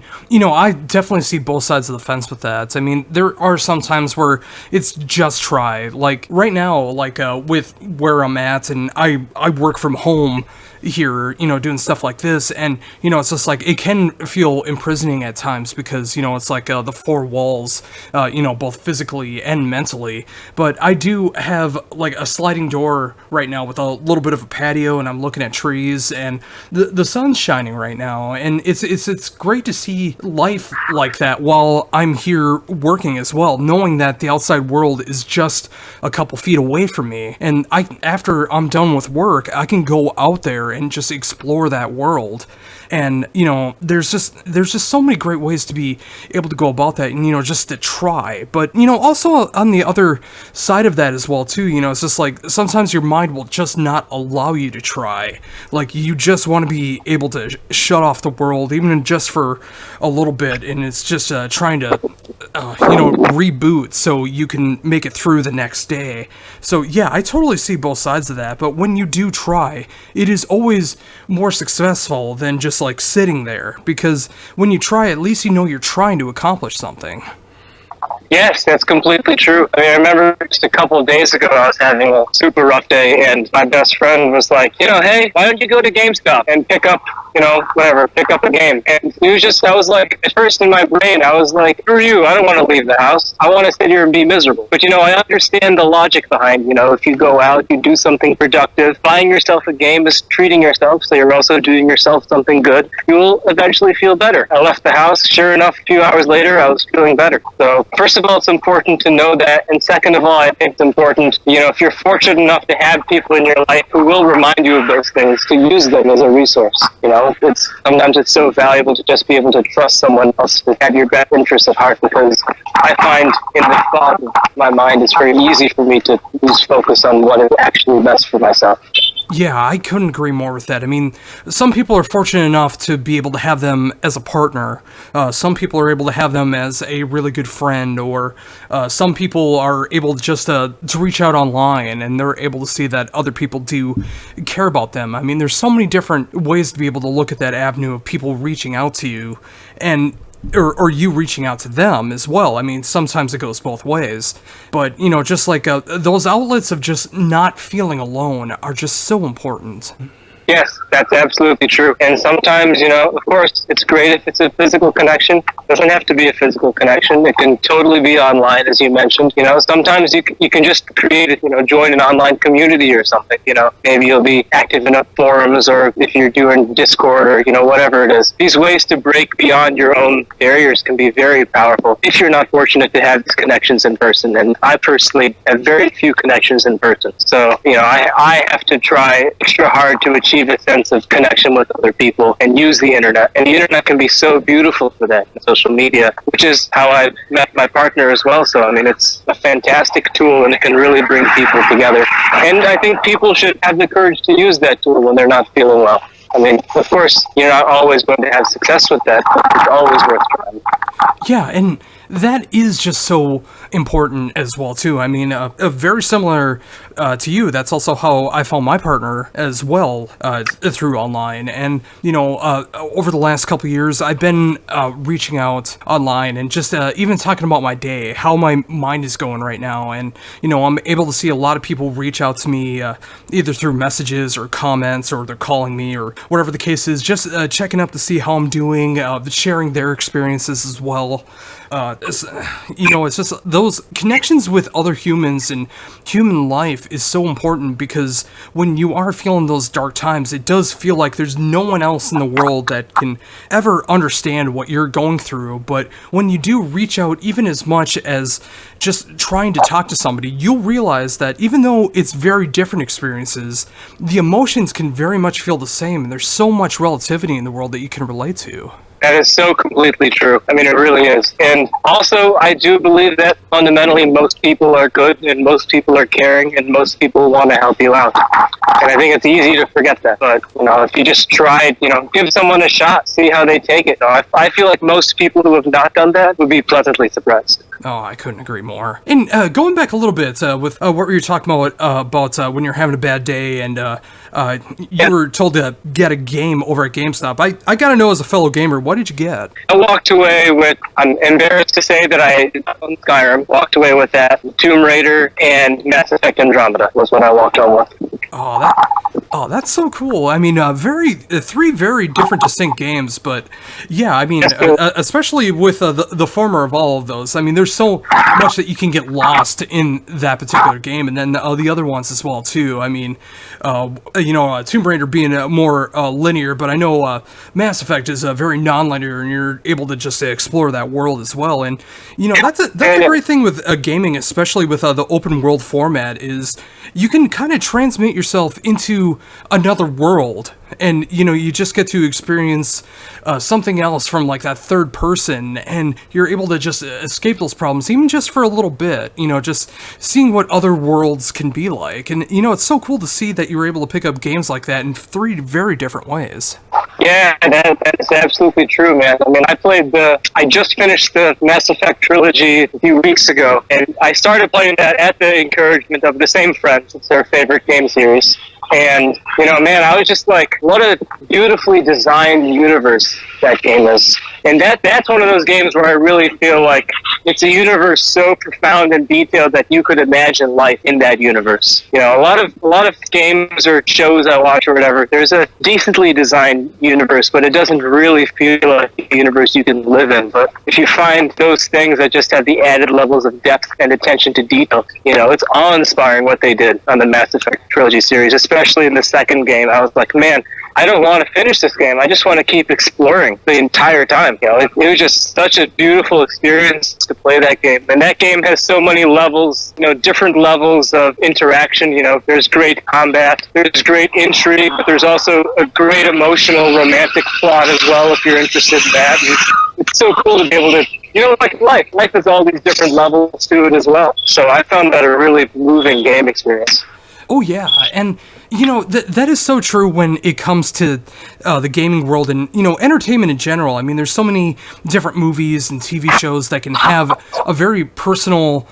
I definitely see both sides of the fence with that. I mean, there are some times where it's just try. Like, right now, with where I'm at, and I work from home here, doing stuff like this, and, it's just like, it can feel imprisoning at times because, it's like the four walls, both physically and mentally. But I do have, like, a sliding door right now with a little bit of a patio, and I'm looking at trees, and the sun's shining right now, and it's great to see life like that while I'm here working as well, knowing that the outside world is just a couple feet away from me, and after I'm done with work, I can go out there and just explore that world. And there's just so many great ways to be able to go about that, and just to try. But also on the other side of that as well too, it's just like sometimes your mind will just not allow you to try. Like, you just want to be able to shut off the world, even just for a little bit, and it's just trying to reboot so you can make it through the next day. So yeah, I totally see both sides of that. But when you do try, it is always more successful than just like sitting there, because when you try, at least you're trying to accomplish something. Yes, that's completely true. I mean, I remember just a couple of days ago, I was having a super rough day, and my best friend was like, hey, why don't you go to GameStop and pick up a game. And it was just, I was like, at first in my brain, I was like, screw you, I don't want to leave the house. I want to sit here and be miserable. But, I understand the logic behind, if you go out, you do something productive, buying yourself a game is treating yourself, so you're also doing yourself something good. You will eventually feel better. I left the house, sure enough, a few hours later, I was feeling better. So, first of all, it's important to know that, and second of all, I think it's important, if you're fortunate enough to have people in your life who will remind you of those things, to use them as a resource, Sometimes it's so valuable to just be able to trust someone else to have your best interests at heart, because I find in the thought of my mind, it's very easy for me to lose focus on what is actually best for myself. Yeah, I couldn't agree more with that. I mean, some people are fortunate enough to be able to have them as a partner. Some people are able to have them as a really good friend, or some people are able just to reach out online, and they're able to see that other people do care about them. I mean, there's so many different ways to be able to look at that avenue of people reaching out to you, and or you reaching out to them as well. I mean, sometimes it goes both ways. But, just like those outlets of just not feeling alone are just so important. Yes, that's absolutely true. And sometimes, of course, it's great if it's a physical connection. It doesn't have to be a physical connection. It can totally be online, as you mentioned. Sometimes you can just create, join an online community or something. Maybe you'll be active in forums, or if you're doing Discord, or, whatever it is. These ways to break beyond your own barriers can be very powerful if you're not fortunate to have these connections in person. And I personally have very few connections in person. So, I have to try extra hard to achieve a sense of connection with other people and use the internet. And the internet can be so beautiful for that, social media, which is how I met my partner as well. So, I mean, it's a fantastic tool, and it can really bring people together. And I think people should have the courage to use that tool when they're not feeling well. I mean, of course, you're not always going to have success with that, but it's always worth trying. Yeah, and that is just so important as well too. I mean, very similar to you. That's also how I found my partner as well, through online. And over the last couple of years, I've been reaching out online and just even talking about my day, how my mind is going right now. And I'm able to see a lot of people reach out to me either through messages or comments, or they're calling me, or whatever the case is, just checking up to see how I'm doing, sharing their experiences as well. It's just those connections with other humans and human life life is so important, because when you are feeling those dark times, it does feel like there's no one else in the world that can ever understand what you're going through. But when you do reach out, even as much as just trying to talk to somebody, you'll realize that even though it's very different experiences, the emotions can very much feel the same, and there's so much relativity in the world that you can relate to. That is so completely true. I mean, it really is. And also, I do believe that fundamentally most people are good, and most people are caring, and most people want to help you out. And I think it's easy to forget that. But, if you just try, give someone a shot, see how they take it. I feel like most people who have not done that would be pleasantly surprised. Oh, I couldn't agree more. And going back a little bit with what were you talking about when you're having a bad day and you were told to get a game over at GameStop. I gotta know, as a fellow gamer, what did you get? I walked away with, I'm embarrassed to say that I own Skyrim, walked away with that. Tomb Raider and Mass Effect Andromeda was what I walked on with. Oh, that's so cool. I mean, three very different, distinct games, but yeah, I mean, especially with the former of all of those. I mean, there's so much that you can get lost in that particular game, and then the other ones as well too. I mean, Tomb Raider being more linear, but I know Mass Effect is very non-linear, and you're able to just explore that world as well. And that's a great thing with gaming, especially with the open world format, is you can kind of transmit yourself into another world, and you just get to experience something else from like that third person, and you're able to just escape those problems, even just for a little bit, just seeing what other worlds can be like. And it's so cool to see that you were able to pick up games like that in three very different ways. Yeah, that's absolutely true, man. I mean, I just finished the Mass Effect trilogy a few weeks ago, and I started playing that at the encouragement of the same friends. It's their favorite game series. And, man, I was just like, what a beautifully designed universe that game is. And that's one of those games where I really feel like it's a universe so profound and detailed that you could imagine life in that universe. A lot of games or shows I watch or whatever, there's a decently designed universe, but it doesn't really feel like a universe you can live in. But if you find those things that just have the added levels of depth and attention to detail, it's awe-inspiring what they did on the Mass Effect trilogy series, especially in the second game. I was like, man, I don't want to finish this game. I just want to keep exploring the entire time. It was just such a beautiful experience to play that game. And that game has so many levels, different levels of interaction. There's great combat, there's great intrigue, but there's also a great emotional, romantic plot as well, if you're interested in that. And it's so cool to be able to, like life has all these different levels to it as well. So I found that a really moving game experience. Oh yeah, and that is so true when it comes to the gaming world and entertainment in general. I mean, there's so many different movies and TV shows that can have a very personal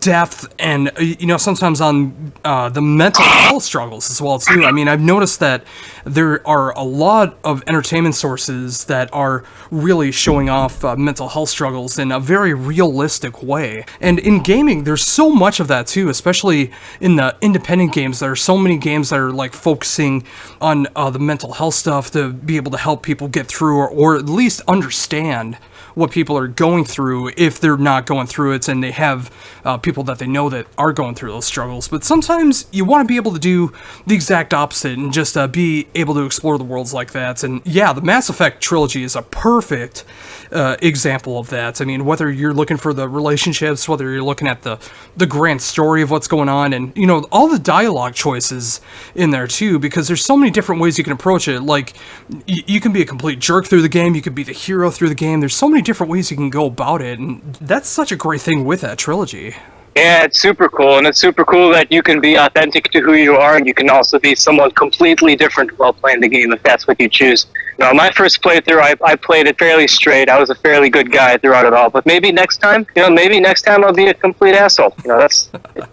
depth, and sometimes on the mental health struggles as well too. I mean, I've noticed that there are a lot of entertainment sources that are really showing off mental health struggles in a very realistic way. And in gaming, there's so much of that too, especially in the independent games. There are so many games that are like focusing on the mental health stuff to be able to help people get through, or at least understand what people are going through if they're not going through it, and they have people that they know that are going through those struggles. But sometimes you want to be able to do the exact opposite and just be able to explore the worlds like that. And yeah, the Mass Effect trilogy is a perfect example of that. I mean, whether you're looking for the relationships, whether you're looking at the grand story of what's going on, and all the dialogue choices in there too, because there's so many different ways you can approach it. Like you can be a complete jerk through the game, you could be the hero through the game. There's so many different ways you can go about it, and that's such a great thing with that trilogy. Yeah, it's super cool, and it's super cool that you can be authentic to who you are, and you can also be someone completely different while playing the game if that's what you choose. My first playthrough, I played it fairly straight. I was a fairly good guy throughout it all, but maybe next time, I'll be a complete asshole.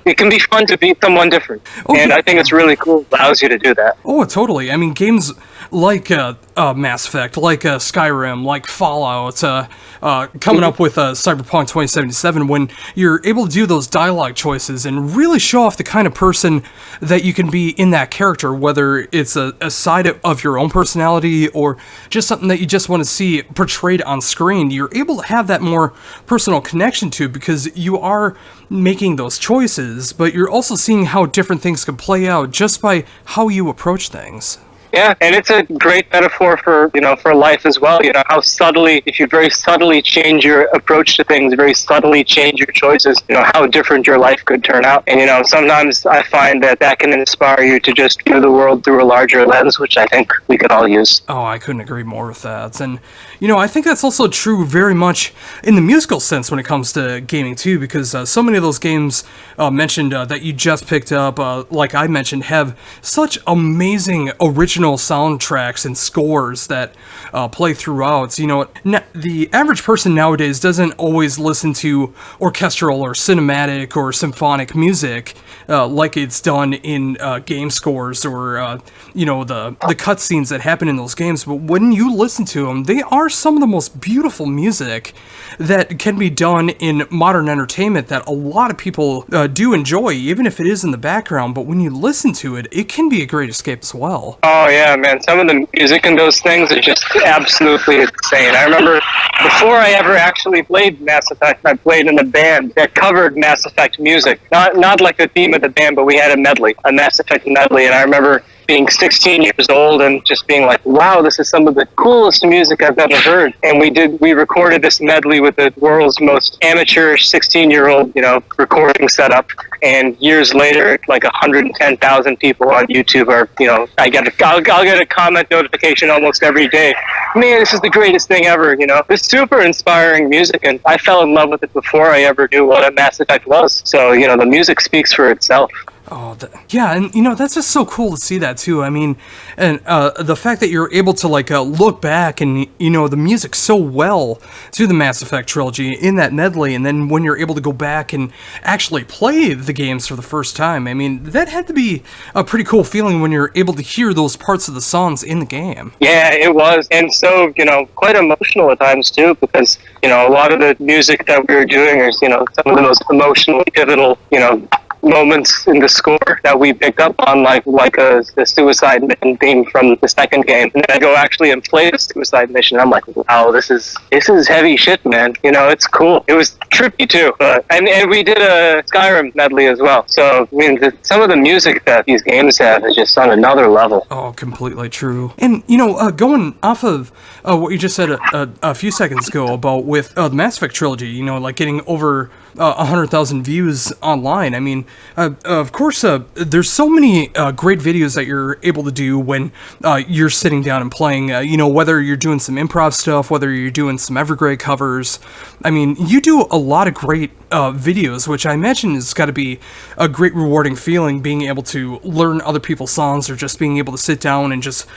It can be fun to be someone different, and I think it's really cool. It allows you to do that. Oh, totally. I mean, games like Mass Effect, like Skyrim, like Fallout, coming up with Cyberpunk 2077, when you're able to do those dialogue choices and really show off the kind of person that you can be in that character, whether it's a side of your own personality or or just something that you just want to see portrayed on screen, you're able to have that more personal connection to, because you are making those choices, but you're also seeing how different things can play out just by how you approach things. Yeah, and it's a great metaphor for, for life as well. How subtly, if you very subtly change your approach to things, very subtly change your choices, how different your life could turn out. And, sometimes I find that can inspire you to just view the world through a larger lens, which I think we could all use. Oh, I couldn't agree more with that. And, I think that's also true very much in the musical sense when it comes to gaming too, because so many of those games mentioned that you just picked up, like I mentioned, have such amazing original soundtracks and scores that play throughout. The average person nowadays doesn't always listen to orchestral or cinematic or symphonic music like it's done in game scores or the cutscenes that happen in those games. But when you listen to them, they are some of the most beautiful music that can be done in modern entertainment that a lot of people do enjoy, even if it is in the background. But when you listen to it, it can be a great escape as well. Oh yeah, man, some of the music in those things are just absolutely insane. I remember before I ever actually played Mass Effect, I played in a band that covered Mass Effect music. Not like the theme of the band, but we had a Mass Effect medley, and I remember being 16 years old and just being like, wow, this is some of the coolest music I've ever heard. And we recorded this medley with the world's most amateur 16-year-old, recording setup. And years later, like 110,000 people on YouTube are, I'll get a comment notification almost every day. Man, this is the greatest thing ever, It's super inspiring music, and I fell in love with it before I ever knew what a Mass Effect was. So, the music speaks for itself. Oh, yeah, and that's just so cool to see that too. I mean, and the fact that you're able to look back and the music so well to the Mass Effect trilogy in that medley, and then when you're able to go back and actually play the games for the first time, I mean, that had to be a pretty cool feeling when you're able to hear those parts of the songs in the game. Yeah, it was, and so quite emotional at times too, because a lot of the music that we were doing is some of the most emotionally pivotal moments in the score that we picked up on, like the Suicide Mission theme from the second game. And then I go actually and play the Suicide Mission. I'm like, wow, this is heavy shit, man. It's cool. It was trippy too. And we did a Skyrim medley as well. So I mean, some of the music that these games have is just on another level. Oh, completely true. And going off of what you just said a few seconds ago about with the Mass Effect trilogy, getting over 100,000 views online. I mean, of course, there's so many great videos that you're able to do when you're sitting down and playing, whether you're doing some improv stuff, whether you're doing some Evergrey covers. I mean, you do a lot of great videos, which I imagine has got to be a great rewarding feeling, being able to learn other people's songs or just being able to sit down and just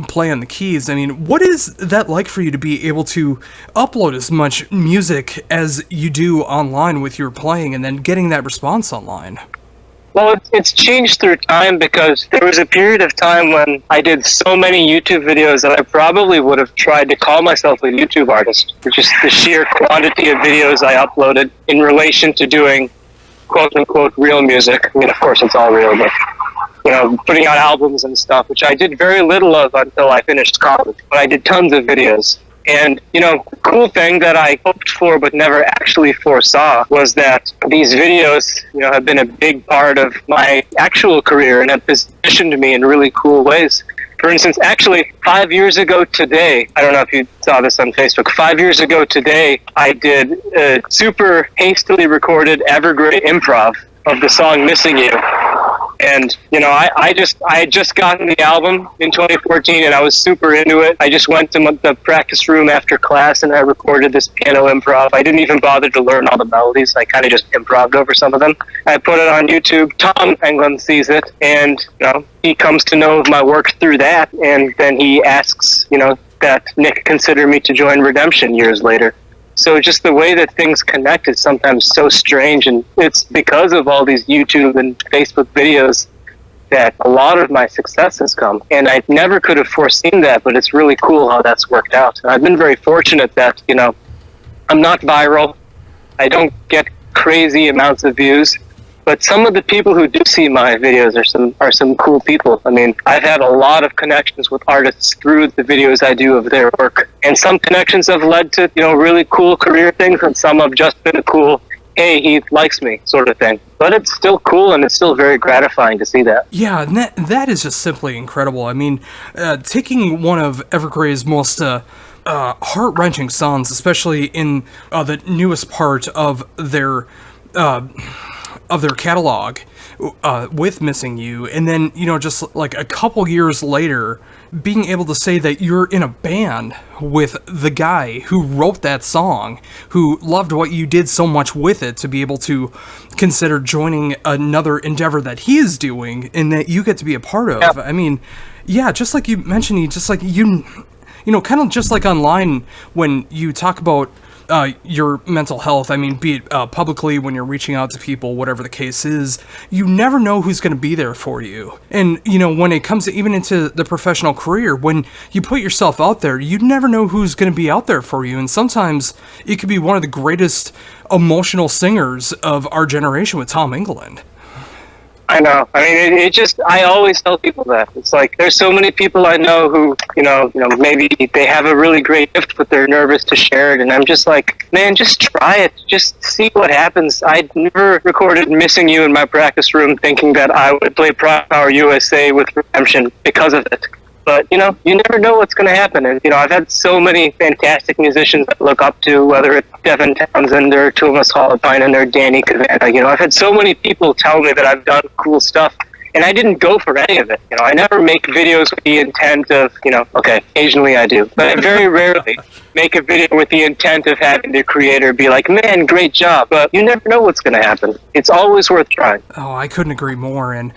play on the keys. I mean, what is that like for you to be able to upload as much music as you do online with your playing and then getting that response online? Well, it's changed through time, because there was a period of time when I did so many YouTube videos that I probably would have tried to call myself a YouTube artist. Just the sheer quantity of videos I uploaded in relation to doing quote-unquote real music. I mean, of course, it's all real, but putting out albums and stuff, which I did very little of until I finished college. But I did tons of videos. And, the cool thing that I hoped for but never actually foresaw was that these videos, have been a big part of my actual career and have positioned me in really cool ways. For instance, actually, 5 years ago today, I don't know if you saw this on Facebook, 5 years ago today, I did a super hastily recorded Evergrey improv of the song Missing You. And, I had just gotten the album in 2014, and I was super into it. I just went to the practice room after class, and I recorded this piano improv. I didn't even bother to learn all the melodies. I kind of just improv'd over some of them. I put it on YouTube. Tom England sees it, and, he comes to know of my work through that, and then he asks, that Nick consider me to join Redemption years later. So just the way that things connect is sometimes so strange, and it's because of all these YouTube and Facebook videos that a lot of my success has come. And I never could have foreseen that, but it's really cool how that's worked out. And I've been very fortunate that, I'm not viral. I don't get crazy amounts of views, But some of the people who do see my videos are some cool people. I mean, I've had a lot of connections with artists through the videos I do of their work, and some connections have led to, you know, really cool career things, and some have just been a cool, hey, he likes me sort of thing. But it's still cool, and it's still very gratifying to see that. Yeah, and that is just simply incredible. I mean, taking one of Evergrey's most heart-wrenching songs, especially in the newest part of their catalog, with Missing You, and then, you know, just like a couple years later, being able to say that you're in a band with the guy who wrote that song, who loved what you did so much with it, to be able to consider joining another endeavor that he is doing and that you get to be a part of. Yeah. I mean, yeah, just like you mentioned, you know, kind of just like online when you talk about your mental health, I mean, be it publicly when you're reaching out to people, whatever the case is, you never know who's going to be there for you. And, you know, when it comes to even into the professional career, when you put yourself out there, you never know who's going to be out there for you. And sometimes it could be one of the greatest emotional singers of our generation with Tom England. I know. I mean, it just, I always tell people that. It's like, there's so many people I know who, you know, maybe they have a really great gift, but they're nervous to share it. And I'm just like, man, just try it. Just see what happens. I never recorded Missing You in my practice room thinking that I would play Power USA with Redemption because of it. But, you know, you never know what's going to happen. And, you know, I've had so many fantastic musicians I look up to, whether it's Devin Townsend or Thomas Hollopinen or Danny Cavana. You know, I've had so many people tell me that I've done cool stuff, and I didn't go for any of it. You know, I never make videos with the intent of, you know, okay, occasionally I do, but I very rarely make a video with the intent of having the creator be like, man, great job. But you never know what's going to happen. It's always worth trying. Oh, I couldn't agree more. And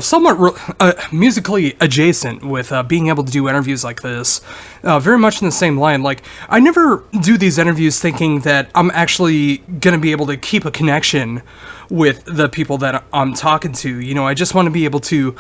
somewhat musically adjacent with being able to do interviews like this, very much in the same line. Like, I never do these interviews thinking that I'm actually going to be able to keep a connection with the people that I'm talking to. You know, I just want to be able to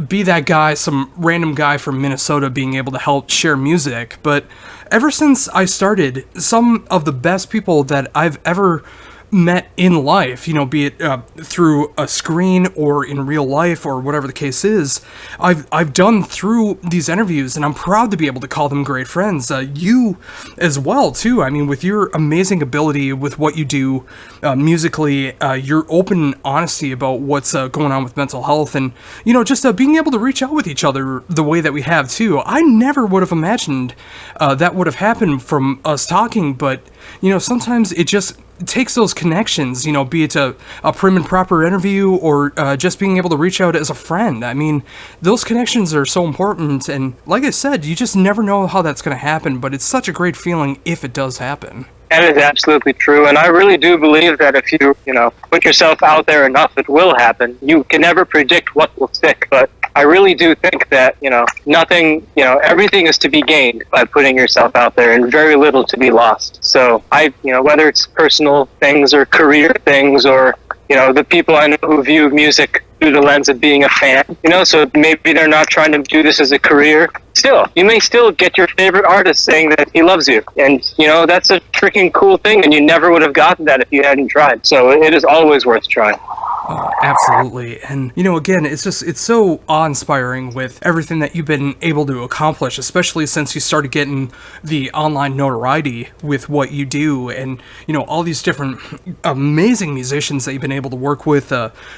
be that guy, some random guy from Minnesota being able to help share music. But ever since I started, some of the best people that I've ever met in life, you know, be it through a screen or in real life or whatever the case is, I've done through these interviews, and I'm proud to be able to call them great friends. You as well too. I mean, with your amazing ability with what you do musically, your open honesty about what's going on with mental health, and, you know, just being able to reach out with each other the way that we have too. I never would have imagined that would have happened from us talking, but, you know, sometimes it takes those connections, you know, be it a prim and proper interview or just being able to reach out as a friend. I mean, those connections are so important, and like I said, you just never know how that's going to happen, but it's such a great feeling if it does happen. That is absolutely true, and I really do believe that if you put yourself out there enough, it will happen. You can never predict what will stick, but I really do think that, nothing, everything is to be gained by putting yourself out there, and very little to be lost. So whether it's personal things or career things, or, the people I know who view music through the lens of being a fan, so maybe they're not trying to do this as a career. Still, you may still get your favorite artist saying that he loves you. And, that's a freaking cool thing, and you never would have gotten that if you hadn't tried. So it is always worth trying. Oh, absolutely. And, again, it's so awe-inspiring with everything that you've been able to accomplish, especially since you started getting the online notoriety with what you do, and, all these different amazing musicians that you've been able to work with,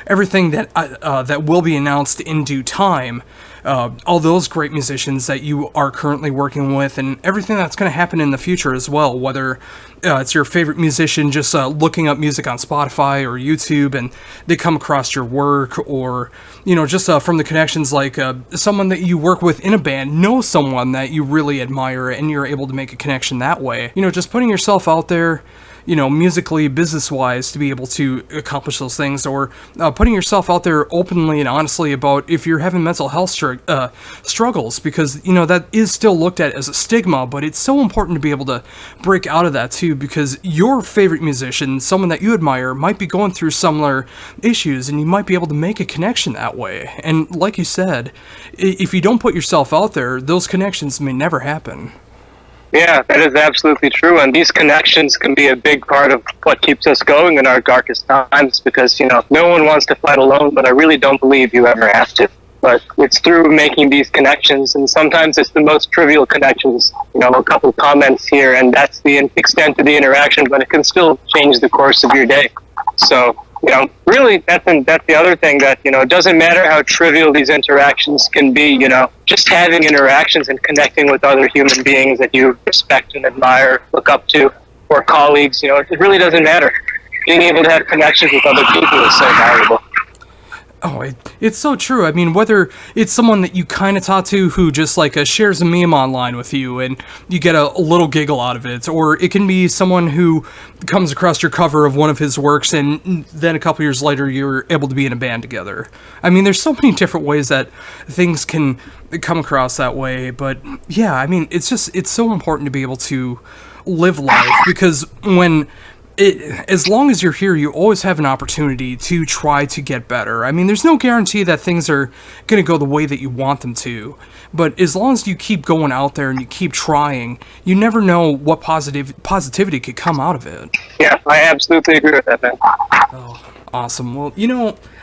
everything that will be announced in due time. All those great musicians that you are currently working with, and everything that's going to happen in the future as well, whether it's your favorite musician just looking up music on Spotify or YouTube and they come across your work, or just from the connections, like someone that you work with in a band knows someone that you really admire and you're able to make a connection that way. Just putting yourself out there, musically, business-wise, to be able to accomplish those things, or putting yourself out there openly and honestly about if you're having mental health struggles, because, that is still looked at as a stigma, but it's so important to be able to break out of that too, because your favorite musician, someone that you admire, might be going through similar issues, and you might be able to make a connection that way. And like you said, if you don't put yourself out there, those connections may never happen. Yeah, that is absolutely true. And these connections can be a big part of what keeps us going in our darkest times because, no one wants to fight alone, but I really don't believe you ever have to. But it's through making these connections, and sometimes it's the most trivial connections, a couple comments here, and that's the extent of the interaction, but it can still change the course of your day. So, really, that's the other thing that, it doesn't matter how trivial these interactions can be, just having interactions and connecting with other human beings that you respect and admire, look up to, or colleagues, it really doesn't matter. Being able to have connections with other people is so valuable. Oh, it's so true. I mean, whether it's someone that you kind of talk to who just shares a meme online with you and you get a little giggle out of it, or it can be someone who comes across your cover of one of his works and then a couple years later you're able to be in a band together. I mean, there's so many different ways that things can come across that way, but yeah, I mean, it's so important to be able to live life because as long as you're here, you always have an opportunity to try to get better. I mean, there's no guarantee that things are going to go the way that you want them to. But as long as you keep going out there and you keep trying, you never know what positivity could come out of it. Yeah, I absolutely agree with that, man. Oh, awesome. Well,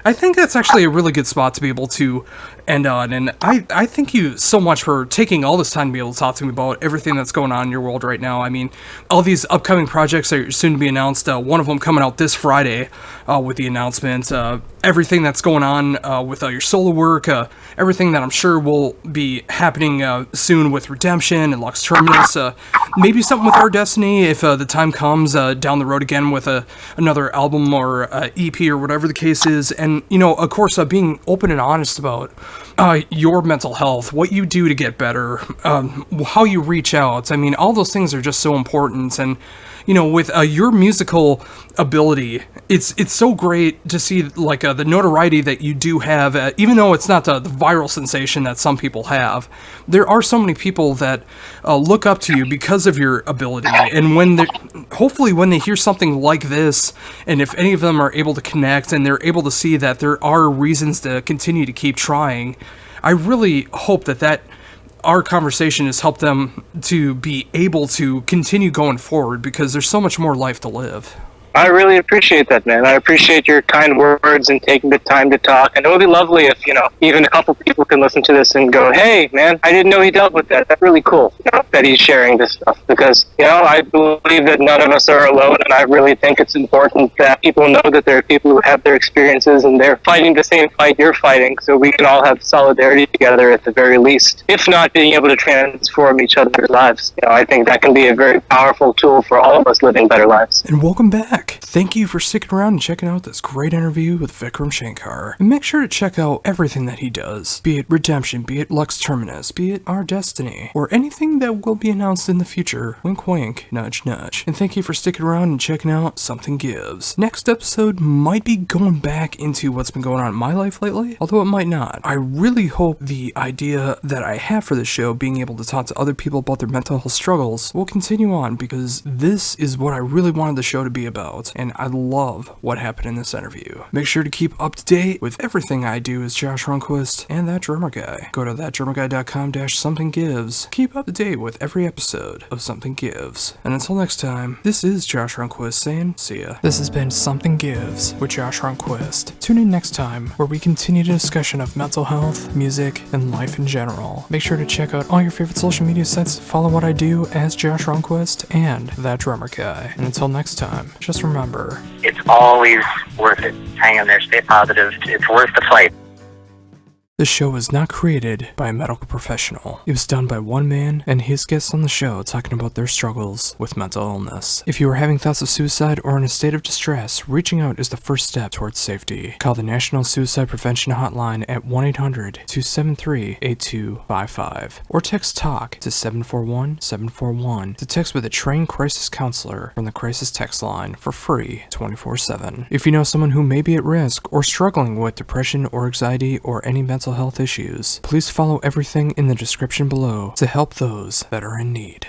I think that's actually a really good spot to be able to end on, and I thank you so much for taking all this time to be able to talk to me about everything that's going on in your world right now. I mean, all these upcoming projects are soon to be announced, one of them coming out this Friday with the announcement, everything that's going on with your solo work, everything that I'm sure will be happening soon with Redemption and Lux Terminus, maybe something with Our Destiny if the time comes down the road again with another album or EP or whatever the case is, and of course being open and honest about your mental health, what you do to get better, how you reach out. I mean, all those things are just so important. And, with your musical ability, it's so great to see the notoriety that you do have, even though it's not the viral sensation that some people have. There are so many people that look up to you because of your ability. And hopefully when they hear something like this, and if any of them are able to connect and they're able to see that there are reasons to continue to keep trying, I really hope that our conversation has helped them to be able to continue going forward because there's so much more life to live. I really appreciate that, man. I appreciate your kind words and taking the time to talk. And it would be lovely if, even a couple people can listen to this and go, hey, man, I didn't know he dealt with that. That's really cool that he's sharing this stuff because, I believe that none of us are alone. And I really think it's important that people know that there are people who have their experiences and they're fighting the same fight you're fighting. So we can all have solidarity together at the very least, if not being able to transform each other's lives. I think that can be a very powerful tool for all of us living better lives. And welcome back. Thank you for sticking around and checking out this great interview with Vikram Shankar. And make sure to check out everything that he does, be it Redemption, be it Lux Terminus, be it Our Destiny, or anything that will be announced in the future. Wink wink, nudge nudge. And thank you for sticking around and checking out Something Gives. Next episode might be going back into what's been going on in my life lately, although it might not. I really hope the idea that I have for this show, being able to talk to other people about their mental health struggles, will continue on because this is what I really wanted the show to be about. And I love what happened in this interview. Make sure to keep up to date with everything I do as Josh Runquist and That Drummer Guy. Go to thatdrummerguy.com/somethinggives. Keep up to date with every episode of Something Gives. And until next time, this is Josh Runquist saying see ya. This has been Something Gives with Josh Runquist. Tune in next time where we continue the discussion of mental health, music, and life in general. Make sure to check out all your favorite social media sites to follow what I do as Josh Runquist and That Drummer Guy. And until next time, just remember, it's always worth it. Hang in there, stay positive. It's worth the fight. This show was not created by a medical professional. It was done by one man and his guests on the show talking about their struggles with mental illness. If you are having thoughts of suicide or in a state of distress, reaching out is the first step towards safety. Call the National Suicide Prevention Hotline at 1-800-273-8255 or text TALK to 741-741 to text with a trained crisis counselor from the crisis text line for free 24/7. If you know someone who may be at risk or struggling with depression or anxiety or any mental health issues, please follow everything in the description below to help those that are in need.